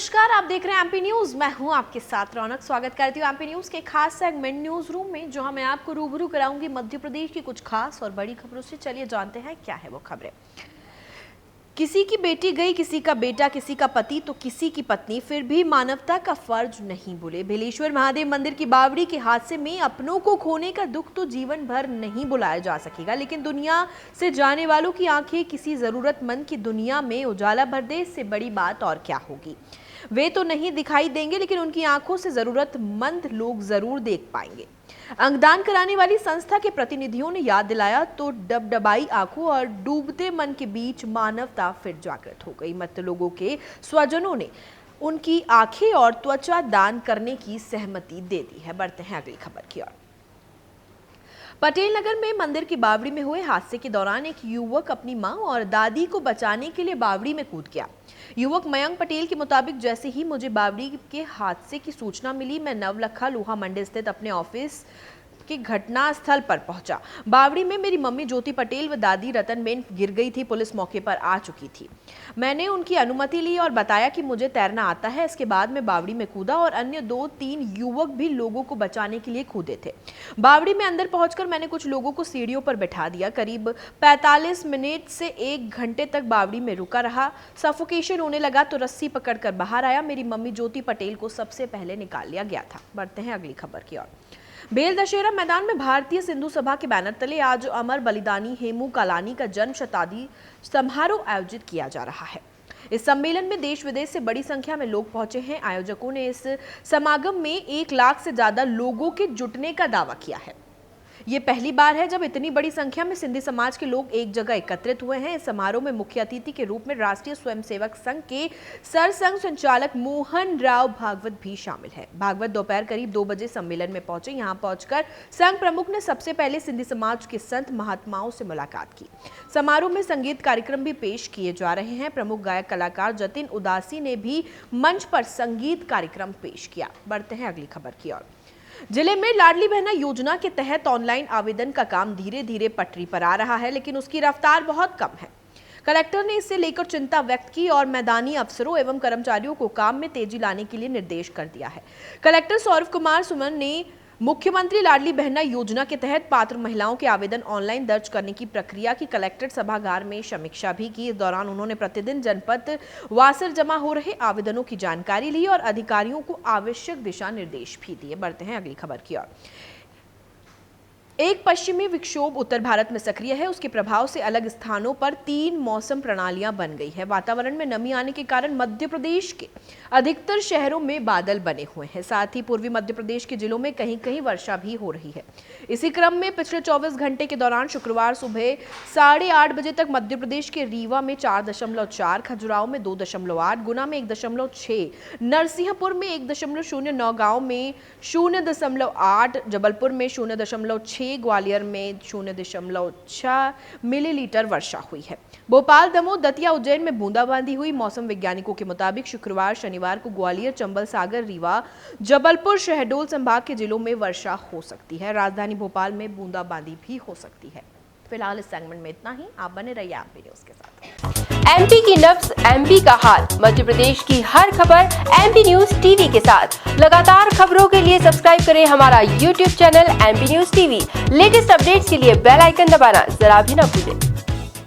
नमस्कार, आप देख रहे हैं एमपी न्यूज। मैं हूं आपके साथ रौनक। स्वागत करती हूं एमपी न्यूज के खास सेगमेंट न्यूज रूम में, जहां मैं आपको रूबरू कराऊंगी मध्य प्रदेश की कुछ खास और बड़ी खबरों से। चलिए जानते हैं क्या है वो खबरें। किसी की बेटी गई, किसी का बेटा, किसी का पति तो किसी की पत्नी, फिर भी मानवता का फर्ज नहीं भूले। बेलेश्वर महादेव मंदिर की बावड़ी के हादसे में अपनों को खोने का दुख तो जीवन भर नहीं बुलाया जा सकेगा, लेकिन दुनिया से जाने वालों की आंखें किसी जरूरतमंद की दुनिया में उजाला भर दे, इससे बड़ी बात और क्या होगी। वे तो नहीं दिखाई देंगे, लेकिन उनकी आंखों से जरूरतमंद लोग जरूर देख पाएंगे। अंगदान कराने वाली संस्था के प्रतिनिधियों ने याद दिलाया तो डबडबाई आंखों और डूबते मन के बीच मानवता फिर जागृत हो गई। मत लोगों के स्वजनों ने उनकी आंखें और त्वचा दान करने की सहमति दे दी है। बढ़ते हैं अगली खबर की ओर। पटेल नगर में मंदिर की बावड़ी में हुए हादसे के दौरान एक युवक अपनी मां और दादी को बचाने के लिए बावड़ी में कूद गया। युवक मयंक पटेल के मुताबिक, जैसे ही मुझे बावड़ी के हादसे की सूचना मिली, मैं नवलखा लोहा मंडी स्थित अपने ऑफिस के घटना स्थल पर पहुंचा। बावड़ी में मेरी मम्मी ज्योति पटेल व दादी रतनबेन गिर गई थी। पुलिस मौके पर आ चुकी थी। मैंने उनकी अनुमति ली और बताया कि मुझे तैरना आता है। इसके बाद मैं बावड़ी में कूदा और अन्य 2-3 युवक भी लोगों को बचाने के लिए कूदे थे। बावड़ी में अंदर पहुंचकर मैंने कुछ लोगों को सीढ़ियों पर बैठा दिया। करीब 45 मिनट से 1 घंटे तक बावड़ी में रुका रहा। सफोकेशन होने लगा तो रस्सी पकड़कर बाहर आया। मेरी मम्मी ज्योति पटेल को सबसे पहले निकाल लिया गया था। बढ़ते हैं अगली खबर की ओर। बेल दशहरा मैदान में भारतीय सिंधु सभा के बैनर तले आज अमर बलिदानी हेमू कालानी का जन्म शताब्दी समारोह आयोजित किया जा रहा है। इस सम्मेलन में देश विदेश से बड़ी संख्या में लोग पहुंचे हैं। आयोजकों ने इस समागम में 1 लाख से ज्यादा लोगों के जुटने का दावा किया है। ये पहली बार है जब इतनी बड़ी संख्या में सिंधी समाज के लोग एक जगह एकत्रित हुए हैं। इस समारोह में मुख्य अतिथि के रूप में राष्ट्रीय स्वयंसेवक संघ के सरसंघ संचालक मोहन राव भागवत भी शामिल है। भागवत दोपहर करीब 2 बजे सम्मेलन में पहुंचे। यहां पहुंचकर संघ प्रमुख ने सबसे पहले सिंधी समाज के संत महात्माओं से मुलाकात की। समारोह में संगीत कार्यक्रम भी पेश किए जा रहे हैं। प्रमुख गायक कलाकार जतिन उदासी ने भी मंच पर संगीत कार्यक्रम पेश किया। बढ़ते हैं अगली खबर की ओर। जिले में लाडली बहना योजना के तहत ऑनलाइन आवेदन का काम धीरे धीरे पटरी पर आ रहा है, लेकिन उसकी रफ्तार बहुत कम है। कलेक्टर ने इससे लेकर चिंता व्यक्त की और मैदानी अफसरों एवं कर्मचारियों को काम में तेजी लाने के लिए निर्देश कर दिया है। कलेक्टर सौरभ कुमार सुमन ने मुख्यमंत्री लाडली बहना योजना के तहत पात्र महिलाओं के आवेदन ऑनलाइन दर्ज करने की प्रक्रिया की कलेक्ट्रेट सभागार में समीक्षा भी की। इस दौरान उन्होंने प्रतिदिन जनपद वासर जमा हो रहे आवेदनों की जानकारी ली और अधिकारियों को आवश्यक दिशा निर्देश भी दिए। बढ़ते हैं अगली खबर की ओर। एक पश्चिमी विक्षोभ उत्तर भारत में सक्रिय है। उसके प्रभाव से अलग स्थानों पर 3 मौसम प्रणालियां बन गई है। वातावरण में नमी आने के कारण मध्य प्रदेश के अधिकतर शहरों में बादल बने हुए हैं। साथ ही पूर्वी मध्य प्रदेश के जिलों में कहीं कहीं वर्षा भी हो रही है। इसी क्रम में पिछले 24 घंटे के दौरान शुक्रवार सुबह 8:30 बजे तक मध्य प्रदेश के रीवा में 4.4, खजुराहो में 2.8, गुना में 1.6, नरसिंहपुर में 1.0, नौगांव में 0.8, जबलपुर में 0.6, ग्वालियर में 0.6 मिलीलीटर वर्षा हुई है। भोपाल, दमोह, दतिया, उज्जैन में बूंदाबांदी हुई। मौसम वैज्ञानिकों के मुताबिक शुक्रवार शनिवार को ग्वालियर, चंबल, सागर, रीवा, जबलपुर, शहडोल संभाग के जिलों में वर्षा हो सकती है। राजधानी भोपाल में बूंदाबांदी भी हो सकती है। फिलहाल इस सेगमेंट में इतना ही। आप बने रहिए एमपी न्यूज के साथ। एमपी की नब्ज, एमपी का हाल, मध्य प्रदेश की हर खबर एमपी न्यूज टीवी के साथ। लगातार खबरों के लिए सब्सक्राइब करें हमारा YouTube channel MP news TV. Latest updates के लिए बेल आइकन दबाना जरा भी न भूलें।